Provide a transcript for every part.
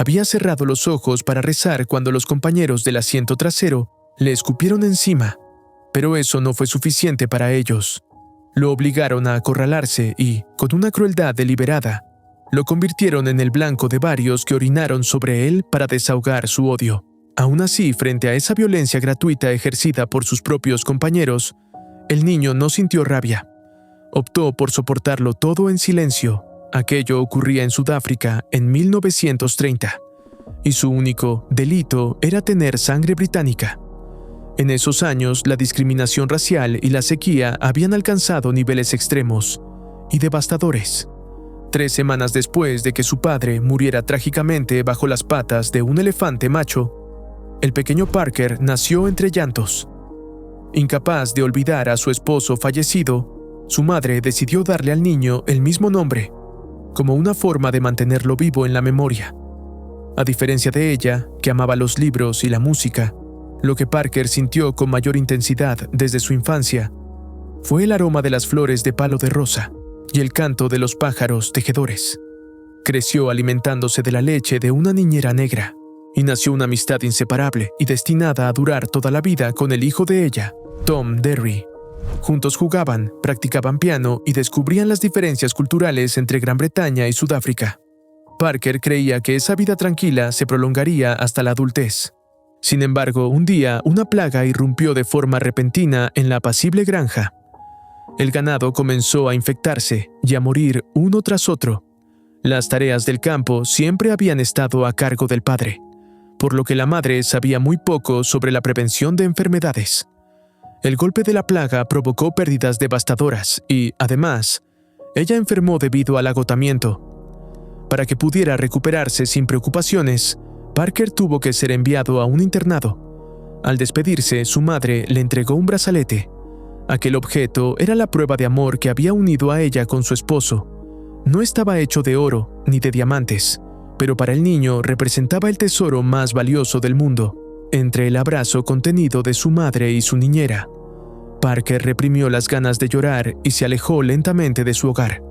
Había cerrado los ojos para rezar cuando los compañeros del asiento trasero le escupieron encima, pero eso no fue suficiente para ellos. Lo obligaron a acorralarse y, con una crueldad deliberada, lo convirtieron en el blanco de varios que orinaron sobre él para desahogar su odio. Aún así, frente a esa violencia gratuita ejercida por sus propios compañeros, el niño no sintió rabia. Optó por soportarlo todo en silencio. Aquello ocurría en Sudáfrica en 1930, y su único delito era tener sangre británica. En esos años, la discriminación racial y la sequía habían alcanzado niveles extremos y devastadores. 3 semanas después de que su padre muriera trágicamente bajo las patas de un elefante macho, el pequeño Parker nació entre llantos. Incapaz de olvidar a su esposo fallecido, su madre decidió darle al niño el mismo nombre, como una forma de mantenerlo vivo en la memoria. A diferencia de ella, que amaba los libros y la música, lo que Parker sintió con mayor intensidad desde su infancia fue el aroma de las flores de palo de rosa y el canto de los pájaros tejedores. Creció alimentándose de la leche de una niñera negra, y nació una amistad inseparable y destinada a durar toda la vida con el hijo de ella, Tom Derry. Juntos jugaban, practicaban piano y descubrían las diferencias culturales entre Gran Bretaña y Sudáfrica. Parker creía que esa vida tranquila se prolongaría hasta la adultez. Sin embargo, un día una plaga irrumpió de forma repentina en la apacible granja. El ganado comenzó a infectarse y a morir uno tras otro. Las tareas del campo siempre habían estado a cargo del padre, por lo que la madre sabía muy poco sobre la prevención de enfermedades. El golpe de la plaga provocó pérdidas devastadoras y, además, ella enfermó debido al agotamiento. Para que pudiera recuperarse sin preocupaciones, Parker tuvo que ser enviado a un internado. Al despedirse, su madre le entregó un brazalete. Aquel objeto era la prueba de amor que había unido a ella con su esposo. No estaba hecho de oro ni de diamantes, pero para el niño representaba el tesoro más valioso del mundo. Entre el abrazo contenido de su madre y su niñera, Parker reprimió las ganas de llorar y se alejó lentamente de su hogar.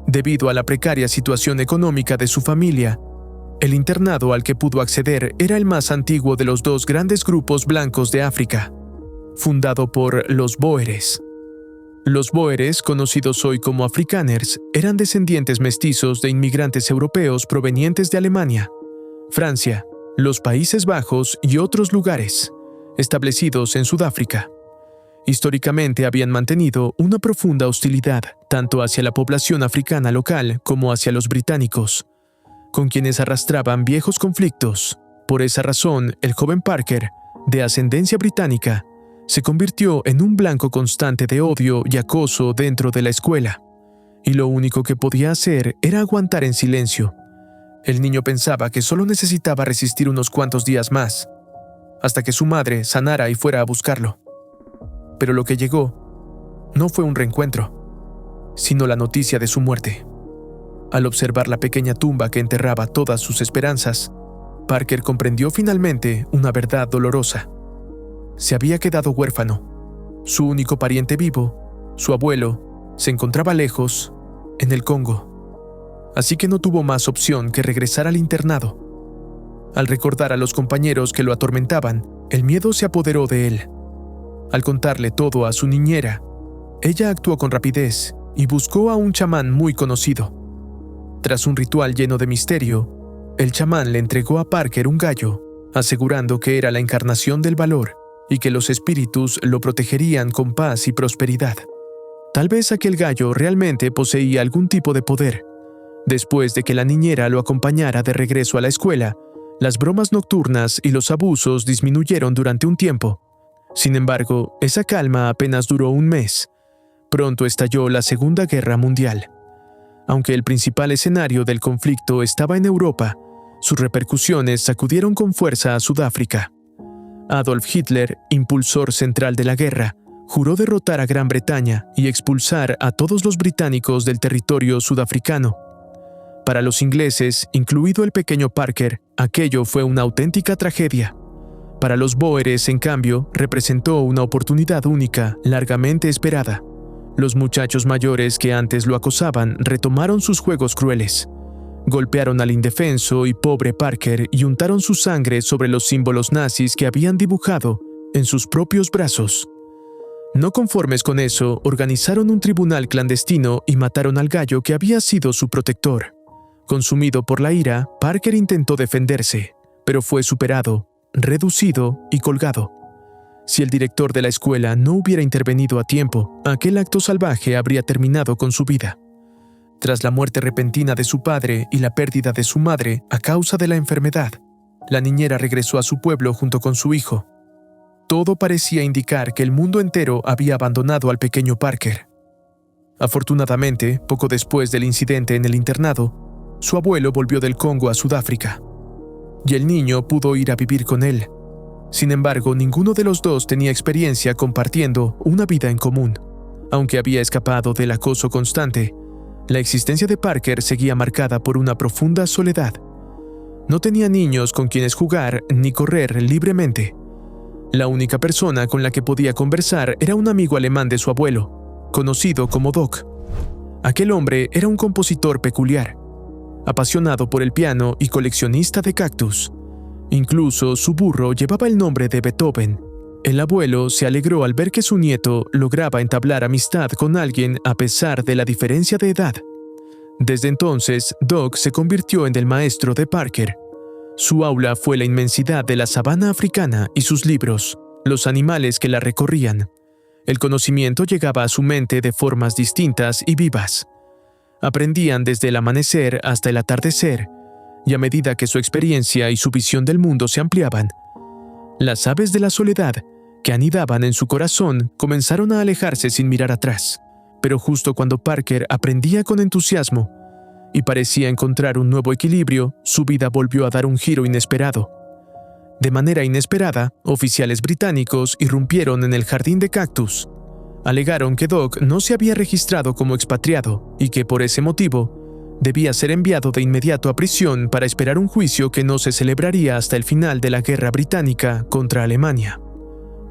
Debido a la precaria situación económica de su familia, el internado al que pudo acceder era el más antiguo de los 2 grandes grupos blancos de África, fundado por los Boeres. Los Boeres, conocidos hoy como Afrikaners, eran descendientes mestizos de inmigrantes europeos provenientes de Alemania, Francia, los Países Bajos y otros lugares, establecidos en Sudáfrica. Históricamente habían mantenido una profunda hostilidad tanto hacia la población africana local como hacia los británicos, con quienes arrastraban viejos conflictos. Por esa razón, el joven Parker, de ascendencia británica, se convirtió en un blanco constante de odio y acoso dentro de la escuela, y lo único que podía hacer era aguantar en silencio. El niño pensaba que solo necesitaba resistir unos cuantos días más, hasta que su madre sanara y fuera a buscarlo. Pero lo que llegó no fue un reencuentro, sino la noticia de su muerte. Al observar la pequeña tumba que enterraba todas sus esperanzas, Parker comprendió finalmente una verdad dolorosa. Se había quedado huérfano. Su único pariente vivo, su abuelo, se encontraba lejos, en el Congo. Así que no tuvo más opción que regresar al internado. Al recordar a los compañeros que lo atormentaban, el miedo se apoderó de él. Al contarle todo a su niñera, ella actuó con rapidez y buscó a un chamán muy conocido. Tras un ritual lleno de misterio, el chamán le entregó a Parker un gallo, asegurando que era la encarnación del valor y que los espíritus lo protegerían con paz y prosperidad. Tal vez aquel gallo realmente poseía algún tipo de poder. Después de que la niñera lo acompañara de regreso a la escuela, las bromas nocturnas y los abusos disminuyeron durante un tiempo. Sin embargo, esa calma apenas duró un mes. Pronto estalló la Segunda Guerra Mundial. Aunque el principal escenario del conflicto estaba en Europa, sus repercusiones sacudieron con fuerza a Sudáfrica. Adolf Hitler, impulsor central de la guerra, juró derrotar a Gran Bretaña y expulsar a todos los británicos del territorio sudafricano. Para los ingleses, incluido el pequeño Parker, aquello fue una auténtica tragedia. Para los Boeres, en cambio, representó una oportunidad única, largamente esperada. Los muchachos mayores que antes lo acosaban retomaron sus juegos crueles. Golpearon al indefenso y pobre Parker y untaron su sangre sobre los símbolos nazis que habían dibujado en sus propios brazos. No conformes con eso, organizaron un tribunal clandestino y mataron al gallo que había sido su protector. Consumido por la ira, Parker intentó defenderse, pero fue superado, reducido y colgado. Si el director de la escuela no hubiera intervenido a tiempo, aquel acto salvaje habría terminado con su vida. Tras la muerte repentina de su padre y la pérdida de su madre a causa de la enfermedad, la niñera regresó a su pueblo junto con su hijo. Todo parecía indicar que el mundo entero había abandonado al pequeño Parker. Afortunadamente, poco después del incidente en el internado, su abuelo volvió del Congo a Sudáfrica, y el niño pudo ir a vivir con él. Sin embargo, ninguno de los dos tenía experiencia compartiendo una vida en común. Aunque había escapado del acoso constante, la existencia de Parker seguía marcada por una profunda soledad. No tenía niños con quienes jugar ni correr libremente. La única persona con la que podía conversar era un amigo alemán de su abuelo, conocido como Doc. Aquel hombre era un compositor peculiar, apasionado por el piano y coleccionista de cactus. Incluso su burro llevaba el nombre de Beethoven. El abuelo se alegró al ver que su nieto lograba entablar amistad con alguien a pesar de la diferencia de edad. Desde entonces, Doc se convirtió en el maestro de Parker. Su aula fue la inmensidad de la sabana africana y sus libros, los animales que la recorrían. El conocimiento llegaba a su mente de formas distintas y vivas. Aprendían desde el amanecer hasta el atardecer, y a medida que su experiencia y su visión del mundo se ampliaban, las aves de la soledad que anidaban en su corazón comenzaron a alejarse sin mirar atrás. Pero justo cuando Parker aprendía con entusiasmo y parecía encontrar un nuevo equilibrio, su vida volvió a dar un giro inesperado. De manera inesperada, oficiales británicos irrumpieron en el jardín de cactus. Alegaron que Doc no se había registrado como expatriado y que por ese motivo debía ser enviado de inmediato a prisión para esperar un juicio que no se celebraría hasta el final de la guerra británica contra Alemania.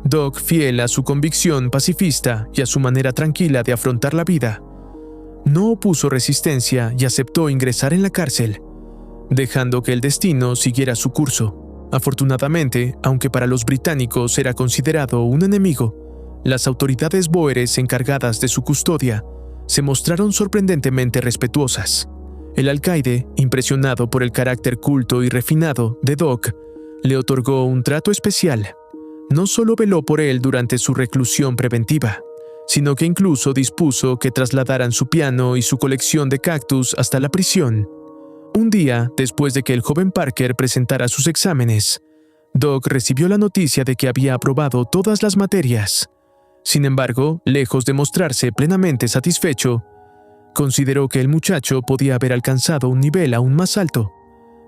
Doc, fiel a su convicción pacifista y a su manera tranquila de afrontar la vida, no opuso resistencia y aceptó ingresar en la cárcel, dejando que el destino siguiera su curso. Afortunadamente, aunque para los británicos era considerado un enemigo, las autoridades bóeres encargadas de su custodia se mostraron sorprendentemente respetuosas. El alcaide, impresionado por el carácter culto y refinado de Doc, le otorgó un trato especial. No solo veló por él durante su reclusión preventiva, sino que incluso dispuso que trasladaran su piano y su colección de cactus hasta la prisión. Un día, después de que el joven Parker presentara sus exámenes, Doc recibió la noticia de que había aprobado todas las materias. Sin embargo, lejos de mostrarse plenamente satisfecho, consideró que el muchacho podía haber alcanzado un nivel aún más alto.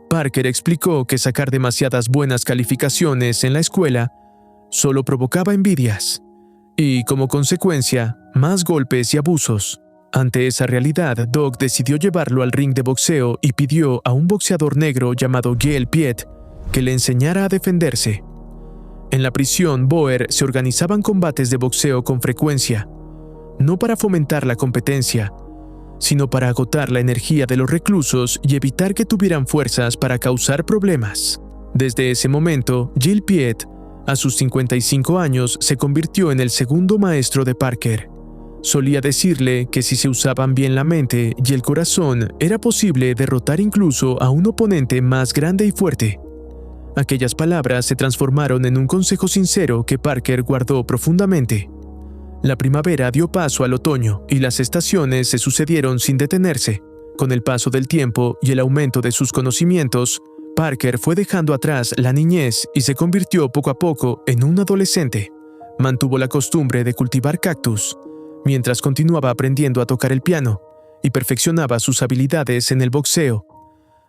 Parker explicó que sacar demasiadas buenas calificaciones en la escuela solo provocaba envidias y, como consecuencia, más golpes y abusos. Ante esa realidad, Doc decidió llevarlo al ring de boxeo y pidió a un boxeador negro llamado Gail Piet que le enseñara a defenderse. En la prisión Boer se organizaban combates de boxeo con frecuencia, no para fomentar la competencia, sino para agotar la energía de los reclusos y evitar que tuvieran fuerzas para causar problemas. Desde ese momento, Gil Piet, a sus 55 años, se convirtió en el segundo maestro de Parker. Solía decirle que si se usaban bien la mente y el corazón, era posible derrotar incluso a un oponente más grande y fuerte. Aquellas palabras se transformaron en un consejo sincero que Parker guardó profundamente. La primavera dio paso al otoño y las estaciones se sucedieron sin detenerse. Con el paso del tiempo y el aumento de sus conocimientos, Parker fue dejando atrás la niñez y se convirtió poco a poco en un adolescente. Mantuvo la costumbre de cultivar cactus, mientras continuaba aprendiendo a tocar el piano y perfeccionaba sus habilidades en el boxeo.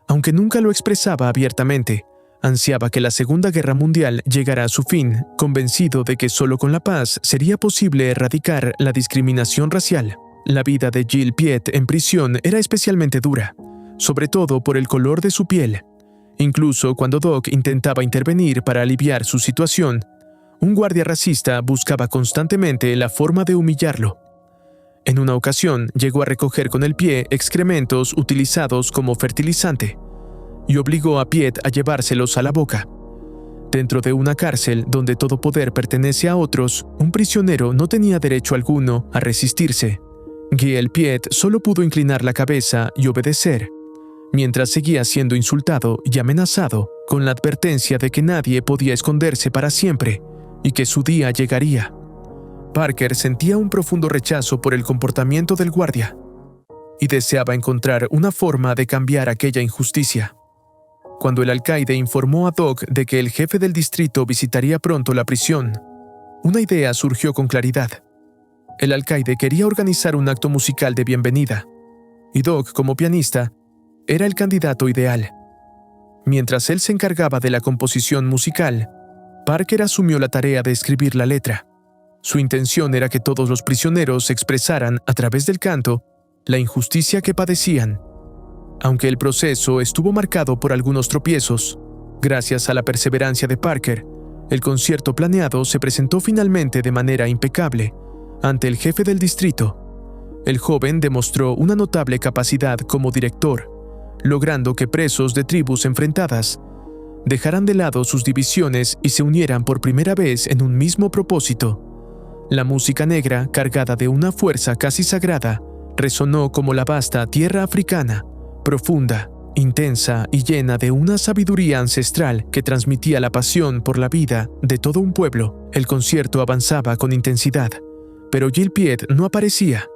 Aunque nunca lo expresaba abiertamente, ansiaba que la Segunda Guerra Mundial llegara a su fin, convencido de que solo con la paz sería posible erradicar la discriminación racial. La vida de Gil Piet en prisión era especialmente dura, sobre todo por el color de su piel. Incluso cuando Doc intentaba intervenir para aliviar su situación, un guardia racista buscaba constantemente la forma de humillarlo. En una ocasión llegó a recoger con el pie excrementos utilizados como fertilizante y obligó a Piet a llevárselos a la boca. Dentro de una cárcel donde todo poder pertenece a otros, un prisionero no tenía derecho alguno a resistirse. Guy Piet solo pudo inclinar la cabeza y obedecer, mientras seguía siendo insultado y amenazado con la advertencia de que nadie podía esconderse para siempre y que su día llegaría. Parker sentía un profundo rechazo por el comportamiento del guardia y deseaba encontrar una forma de cambiar aquella injusticia. Cuando el alcaide informó a Doc de que el jefe del distrito visitaría pronto la prisión, una idea surgió con claridad. El alcaide quería organizar un acto musical de bienvenida, y Doc, como pianista, era el candidato ideal. Mientras él se encargaba de la composición musical, Parker asumió la tarea de escribir la letra. Su intención era que todos los prisioneros expresaran, a través del canto, la injusticia que padecían. Aunque el proceso estuvo marcado por algunos tropiezos, gracias a la perseverancia de Parker, el concierto planeado se presentó finalmente de manera impecable ante el jefe del distrito. El joven demostró una notable capacidad como director, logrando que presos de tribus enfrentadas dejaran de lado sus divisiones y se unieran por primera vez en un mismo propósito. La música negra, cargada de una fuerza casi sagrada, resonó como la vasta tierra africana, profunda, intensa y llena de una sabiduría ancestral que transmitía la pasión por la vida de todo un pueblo. El concierto avanzaba con intensidad, pero Gil Piet no aparecía.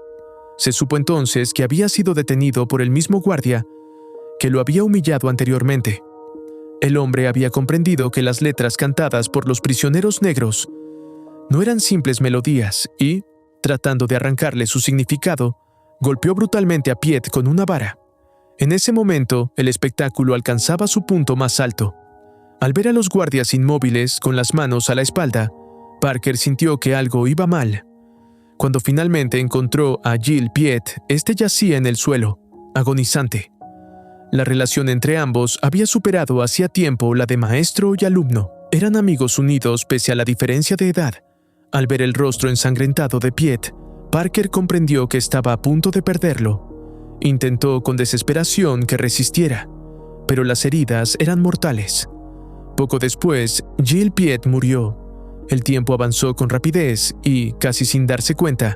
Se supo entonces que había sido detenido por el mismo guardia que lo había humillado anteriormente. El hombre había comprendido que las letras cantadas por los prisioneros negros no eran simples melodías y, tratando de arrancarle su significado, golpeó brutalmente a Piet con una vara. En ese momento, el espectáculo alcanzaba su punto más alto. Al ver a los guardias inmóviles con las manos a la espalda, Parker sintió que algo iba mal. Cuando finalmente encontró a Gil Piet, este yacía en el suelo, agonizante. La relación entre ambos había superado hacía tiempo la de maestro y alumno. Eran amigos unidos pese a la diferencia de edad. Al ver el rostro ensangrentado de Piet, Parker comprendió que estaba a punto de perderlo. Intentó con desesperación que resistiera, pero las heridas eran mortales. Poco después, Gil Piet murió. El tiempo avanzó con rapidez y, casi sin darse cuenta,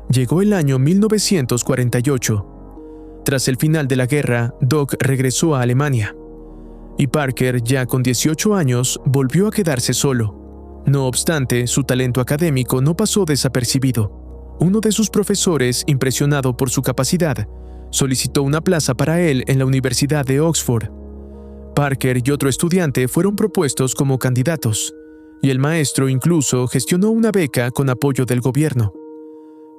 llegó el año 1948. Tras el final de la guerra, Doc regresó a Alemania, y Parker, ya con 18 años, volvió a quedarse solo. No obstante, su talento académico no pasó desapercibido. Uno de sus profesores, impresionado por su capacidad, solicitó una plaza para él en la Universidad de Oxford. Parker y otro estudiante fueron propuestos como candidatos, y el maestro incluso gestionó una beca con apoyo del gobierno.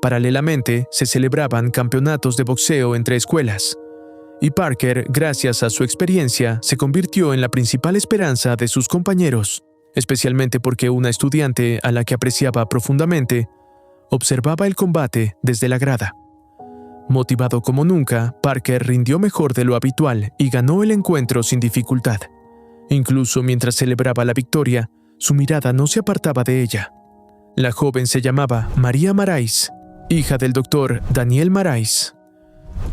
Paralelamente, se celebraban campeonatos de boxeo entre escuelas, y Parker, gracias a su experiencia, se convirtió en la principal esperanza de sus compañeros, especialmente porque una estudiante a la que apreciaba profundamente observaba el combate desde la grada. Motivado como nunca, Parker rindió mejor de lo habitual y ganó el encuentro sin dificultad. Incluso mientras celebraba la victoria, su mirada no se apartaba de ella. La joven se llamaba María Marais, hija del doctor Daniel Marais.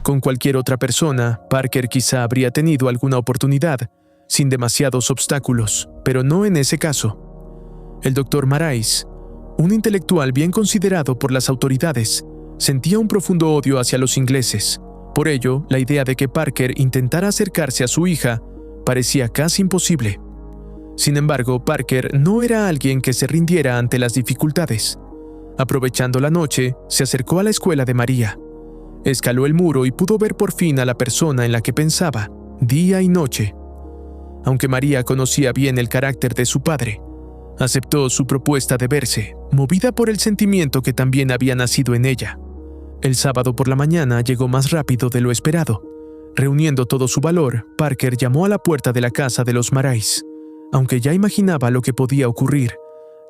Con cualquier otra persona, Parker quizá habría tenido alguna oportunidad, sin demasiados obstáculos, pero no en ese caso. El doctor Marais, un intelectual bien considerado por las autoridades, sentía un profundo odio hacia los ingleses. Por ello, la idea de que Parker intentara acercarse a su hija parecía casi imposible. Sin embargo, Parker no era alguien que se rindiera ante las dificultades. Aprovechando la noche, se acercó a la escuela de María. Escaló el muro y pudo ver por fin a la persona en la que pensaba, día y noche. Aunque María conocía bien el carácter de su padre, aceptó su propuesta de verse, movida por el sentimiento que también había nacido en ella. El sábado por la mañana llegó más rápido de lo esperado. Reuniendo todo su valor, Parker llamó a la puerta de la casa de los Marais. Aunque ya imaginaba lo que podía ocurrir,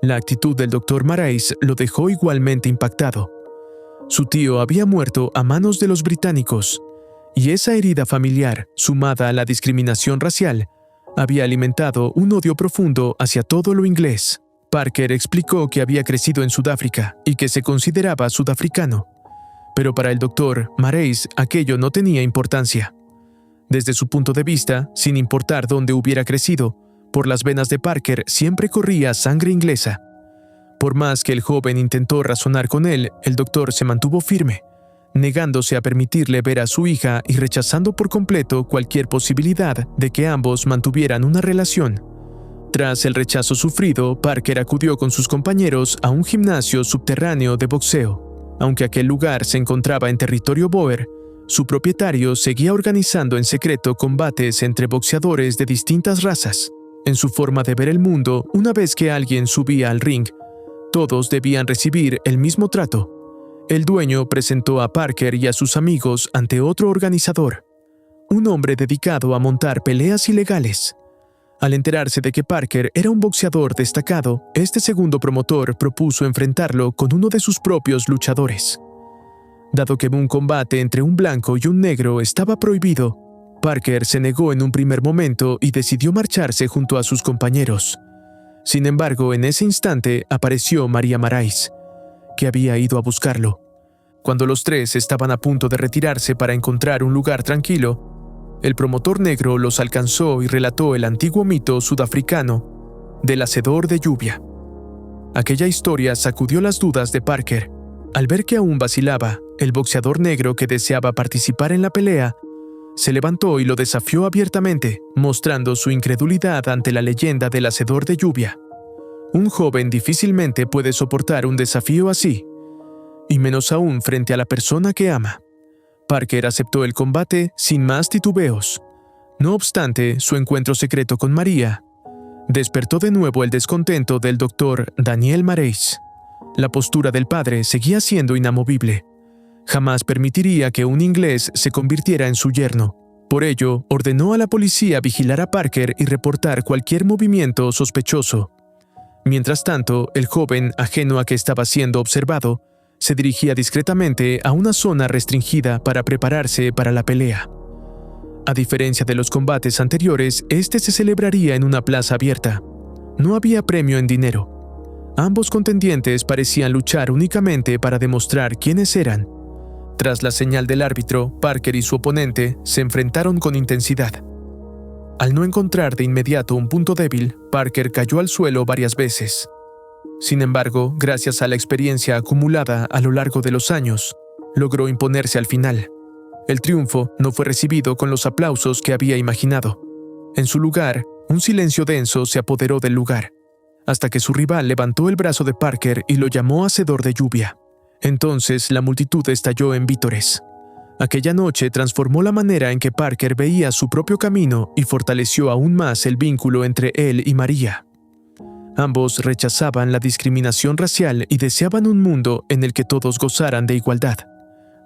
la actitud del doctor Marais lo dejó igualmente impactado. Su tío había muerto a manos de los británicos, y esa herida familiar, sumada a la discriminación racial, había alimentado un odio profundo hacia todo lo inglés. Parker explicó que había crecido en Sudáfrica y que se consideraba sudafricano, Pero para el doctor Marais aquello no tenía importancia. Desde su punto de vista, sin importar dónde hubiera crecido, por las venas de Parker siempre corría sangre inglesa. Por más que el joven intentó razonar con él, el doctor se mantuvo firme, negándose a permitirle ver a su hija y rechazando por completo cualquier posibilidad de que ambos mantuvieran una relación. Tras el rechazo sufrido, Parker acudió con sus compañeros a un gimnasio subterráneo de boxeo. Aunque aquel lugar se encontraba en territorio Boer, su propietario seguía organizando en secreto combates entre boxeadores de distintas razas. En su forma de ver el mundo, una vez que alguien subía al ring, todos debían recibir el mismo trato. El dueño presentó a Parker y a sus amigos ante otro organizador, un hombre dedicado a montar peleas ilegales. Al enterarse de que Parker era un boxeador destacado, este segundo promotor propuso enfrentarlo con uno de sus propios luchadores. Dado que un combate entre un blanco y un negro estaba prohibido, Parker se negó en un primer momento y decidió marcharse junto a sus compañeros. Sin embargo, en ese instante apareció María Marais, que había ido a buscarlo. Cuando los tres estaban a punto de retirarse para encontrar un lugar tranquilo, el promotor negro los alcanzó y relató el antiguo mito sudafricano del hacedor de lluvia. Aquella historia sacudió las dudas de Parker. Al ver que aún vacilaba, el boxeador negro que deseaba participar en la pelea se levantó y lo desafió abiertamente, mostrando su incredulidad ante la leyenda del hacedor de lluvia. Un joven difícilmente puede soportar un desafío así, y menos aún frente a la persona que ama. Parker aceptó el combate sin más titubeos. No obstante, su encuentro secreto con María despertó de nuevo el descontento del doctor Daniel Marais. La postura del padre seguía siendo inamovible. Jamás permitiría que un inglés se convirtiera en su yerno. Por ello, ordenó a la policía vigilar a Parker y reportar cualquier movimiento sospechoso. Mientras tanto, el joven, ajeno a que estaba siendo observado, se dirigía discretamente a una zona restringida para prepararse para la pelea. A diferencia de los combates anteriores, este se celebraría en una plaza abierta. No había premio en dinero. Ambos contendientes parecían luchar únicamente para demostrar quiénes eran. Tras la señal del árbitro, Parker y su oponente se enfrentaron con intensidad. Al no encontrar de inmediato un punto débil, Parker cayó al suelo varias veces. Sin embargo, gracias a la experiencia acumulada a lo largo de los años, logró imponerse al final. El triunfo no fue recibido con los aplausos que había imaginado. En su lugar, un silencio denso se apoderó del lugar, hasta que su rival levantó el brazo de Parker y lo llamó hacedor de lluvia. Entonces la multitud estalló en vítores. Aquella noche transformó la manera en que Parker veía su propio camino y fortaleció aún más el vínculo entre él y María. Ambos rechazaban la discriminación racial y deseaban un mundo en el que todos gozaran de igualdad.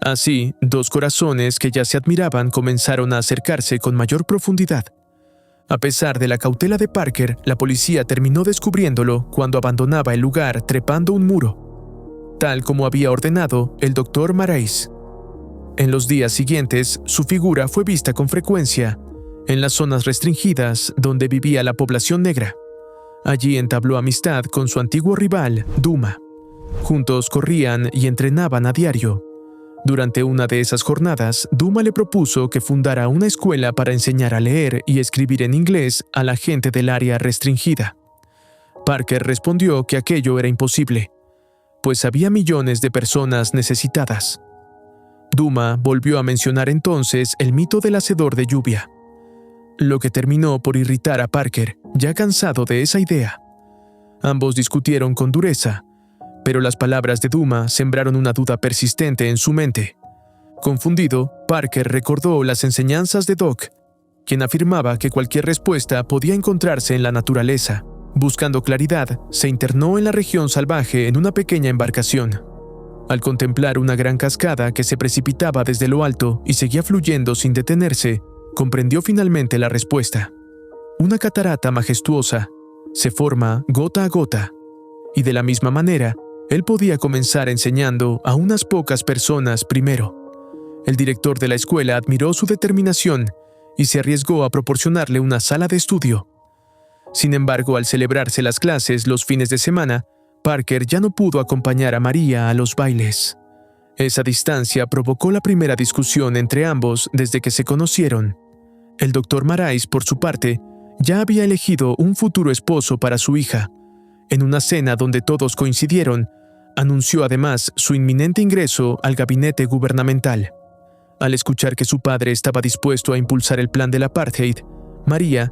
Así, dos corazones que ya se admiraban comenzaron a acercarse con mayor profundidad. A pesar de la cautela de Parker, la policía terminó descubriéndolo cuando abandonaba el lugar trepando un muro, tal como había ordenado el doctor Marais. En los días siguientes, su figura fue vista con frecuencia en las zonas restringidas donde vivía la población negra. Allí entabló amistad con su antiguo rival, Duma. Juntos corrían y entrenaban a diario. Durante una de esas jornadas, Duma le propuso que fundara una escuela para enseñar a leer y escribir en inglés a la gente del área restringida. Parker respondió que aquello era imposible, pues había millones de personas necesitadas. Duma volvió a mencionar entonces el mito del hacedor de lluvia, lo que terminó por irritar a Parker, ya cansado de esa idea. Ambos discutieron con dureza, pero las palabras de Duma sembraron una duda persistente en su mente. Confundido, Parker recordó las enseñanzas de Doc, quien afirmaba que cualquier respuesta podía encontrarse en la naturaleza. Buscando claridad, se internó en la región salvaje en una pequeña embarcación. Al contemplar una gran cascada que se precipitaba desde lo alto y seguía fluyendo sin detenerse, comprendió finalmente la respuesta. Una catarata majestuosa se forma gota a gota, y de la misma manera, él podía comenzar enseñando a unas pocas personas primero. El director de la escuela admiró su determinación y se arriesgó a proporcionarle una sala de estudio. Sin embargo, al celebrarse las clases los fines de semana, Parker ya no pudo acompañar a María a los bailes. Esa distancia provocó la primera discusión entre ambos desde que se conocieron. El doctor Marais, por su parte, ya había elegido un futuro esposo para su hija. En una cena donde todos coincidieron, anunció además su inminente ingreso al gabinete gubernamental. Al escuchar que su padre estaba dispuesto a impulsar el plan del apartheid, María,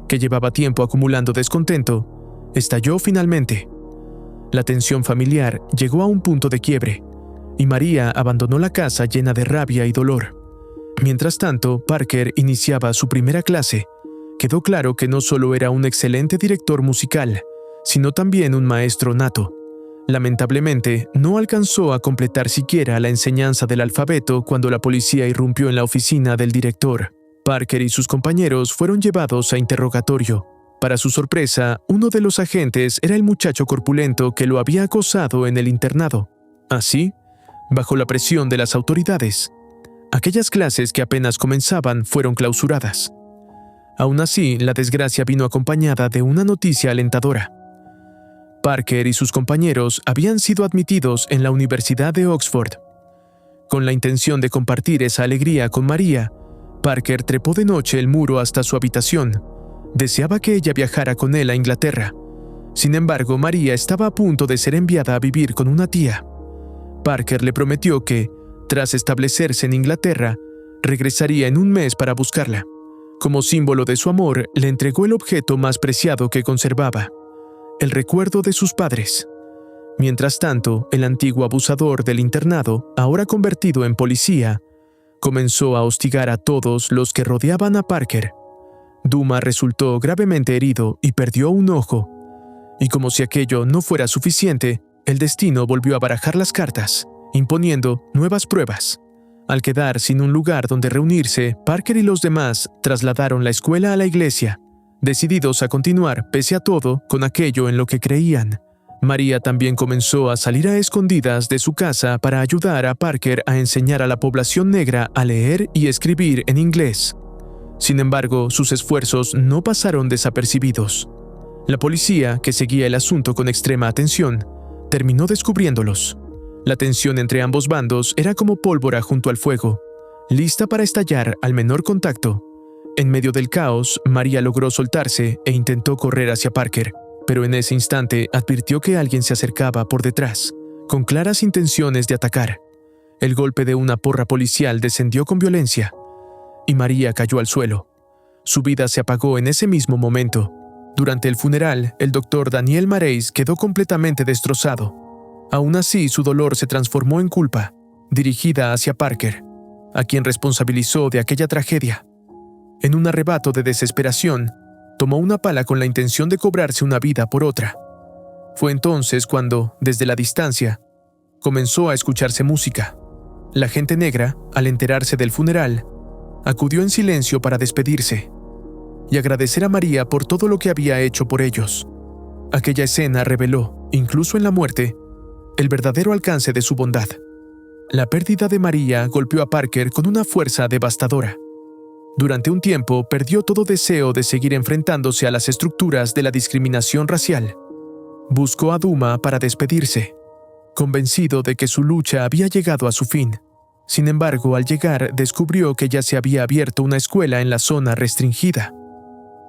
que llevaba tiempo acumulando descontento, estalló finalmente. La tensión familiar llegó a un punto de quiebre, y María abandonó la casa llena de rabia y dolor. Mientras tanto, Parker iniciaba su primera clase. Quedó claro que no solo era un excelente director musical, sino también un maestro nato. Lamentablemente, no alcanzó a completar siquiera la enseñanza del alfabeto cuando la policía irrumpió en la oficina del director. Parker y sus compañeros fueron llevados a interrogatorio. Para su sorpresa, uno de los agentes era el muchacho corpulento que lo había acosado en el internado. Así, bajo la presión de las autoridades, aquellas clases que apenas comenzaban fueron clausuradas. Aún así, la desgracia vino acompañada de una noticia alentadora. Parker y sus compañeros habían sido admitidos en la Universidad de Oxford. Con la intención de compartir esa alegría con María, Parker trepó de noche el muro hasta su habitación. Deseaba que ella viajara con él a Inglaterra. Sin embargo, María estaba a punto de ser enviada a vivir con una tía. Parker le prometió que, tras establecerse en Inglaterra, regresaría en un mes para buscarla. Como símbolo de su amor, le entregó el objeto más preciado que conservaba: el recuerdo de sus padres. Mientras tanto, el antiguo abusador del internado, ahora convertido en policía, comenzó a hostigar a todos los que rodeaban a Parker. Duma resultó gravemente herido y perdió un ojo. Y como si aquello no fuera suficiente, el destino volvió a barajar las cartas, imponiendo nuevas pruebas. Al quedar sin un lugar donde reunirse, Parker y los demás trasladaron la escuela a la iglesia, decididos a continuar, pese a todo, con aquello en lo que creían. María también comenzó a salir a escondidas de su casa para ayudar a Parker a enseñar a la población negra a leer y escribir en inglés. Sin embargo, sus esfuerzos no pasaron desapercibidos. La policía, que seguía el asunto con extrema atención, terminó descubriéndolos. La tensión entre ambos bandos era como pólvora junto al fuego, lista para estallar al menor contacto. En medio del caos, María logró soltarse e intentó correr hacia Parker, pero en ese instante advirtió que alguien se acercaba por detrás, con claras intenciones de atacar. El golpe de una porra policial descendió con violencia, y María cayó al suelo. Su vida se apagó en ese mismo momento. Durante el funeral, el doctor Daniel Marais quedó completamente destrozado. Aún así, su dolor se transformó en culpa, dirigida hacia Parker, a quien responsabilizó de aquella tragedia. En un arrebato de desesperación, tomó una pala con la intención de cobrarse una vida por otra. Fue entonces cuando, desde la distancia, comenzó a escucharse música. La gente negra, al enterarse del funeral, acudió en silencio para despedirse y agradecer a María por todo lo que había hecho por ellos. Aquella escena reveló, incluso en la muerte, el verdadero alcance de su bondad. La pérdida de María golpeó a Parker con una fuerza devastadora. Durante un tiempo perdió todo deseo de seguir enfrentándose a las estructuras de la discriminación racial. Buscó a Duma para despedirse, convencido de que su lucha había llegado a su fin. Sin embargo, al llegar, descubrió que ya se había abierto una escuela en la zona restringida.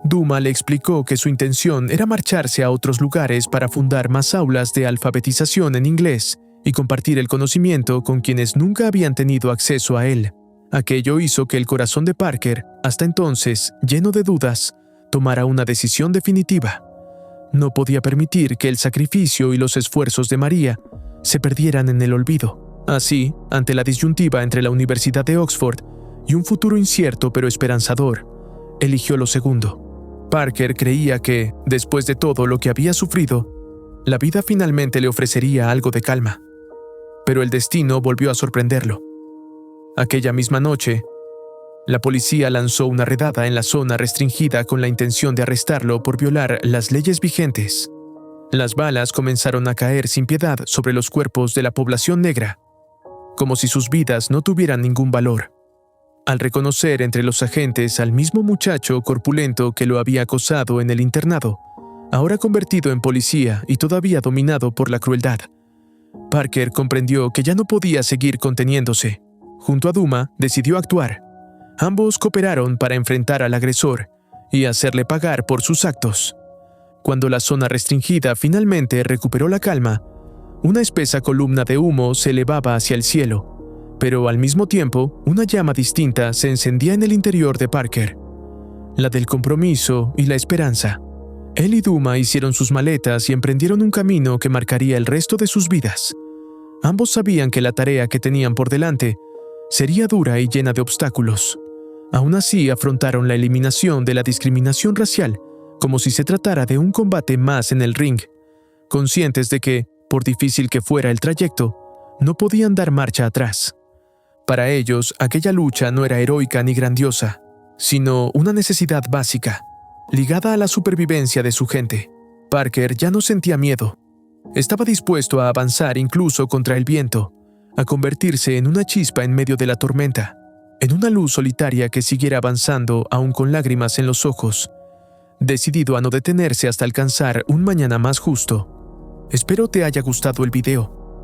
Duma le explicó que su intención era marcharse a otros lugares para fundar más aulas de alfabetización en inglés y compartir el conocimiento con quienes nunca habían tenido acceso a él. Aquello hizo que el corazón de Parker, hasta entonces lleno de dudas, tomara una decisión definitiva. No podía permitir que el sacrificio y los esfuerzos de María se perdieran en el olvido. Así, ante la disyuntiva entre la Universidad de Oxford y un futuro incierto pero esperanzador, eligió lo segundo. Parker creía que, después de todo lo que había sufrido, la vida finalmente le ofrecería algo de calma. Pero el destino volvió a sorprenderlo. Aquella misma noche, la policía lanzó una redada en la zona restringida con la intención de arrestarlo por violar las leyes vigentes. Las balas comenzaron a caer sin piedad sobre los cuerpos de la población negra, como si sus vidas no tuvieran ningún valor. Al reconocer entre los agentes al mismo muchacho corpulento que lo había acosado en el internado, ahora convertido en policía y todavía dominado por la crueldad, Parker comprendió que ya no podía seguir conteniéndose. Junto a Duma, decidió actuar. Ambos cooperaron para enfrentar al agresor y hacerle pagar por sus actos. Cuando la zona restringida finalmente recuperó la calma, una espesa columna de humo se elevaba hacia el cielo, pero al mismo tiempo una llama distinta se encendía en el interior de Parker, la del compromiso y la esperanza. Él y Duma hicieron sus maletas y emprendieron un camino que marcaría el resto de sus vidas. Ambos sabían que la tarea que tenían por delante sería dura y llena de obstáculos. Aún así, afrontaron la eliminación de la discriminación racial como si se tratara de un combate más en el ring, conscientes de que, por difícil que fuera el trayecto, no podían dar marcha atrás. Para ellos, aquella lucha no era heroica ni grandiosa, sino una necesidad básica, ligada a la supervivencia de su gente. Parker ya no sentía miedo. Estaba dispuesto a avanzar incluso contra el viento, a convertirse en una chispa en medio de la tormenta, en una luz solitaria que siguiera avanzando aún con lágrimas en los ojos, decidido a no detenerse hasta alcanzar un mañana más justo. Espero te haya gustado el video.